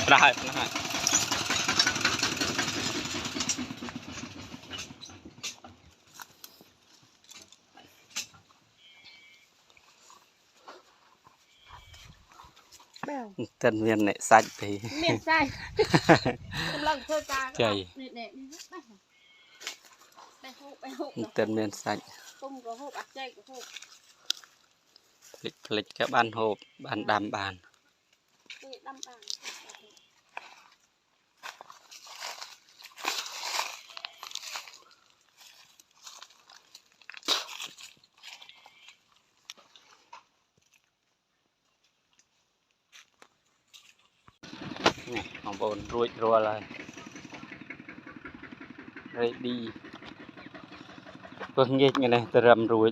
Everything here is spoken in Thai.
ได้นะเต้นเมียนเนี่ยสัจไปเมียนใจกำลังเพื่อการใจเนี่ยไปหกเต้นเมียนสัจต้มกระหกอัดใจกระหกผลิตกับบ้านโหบบ้านดำบ้านดำอ่างนี่ของบนรุ่ยรัวเลยready เพิ่งเย็ดไงเนี่ยจะรำรุ่ย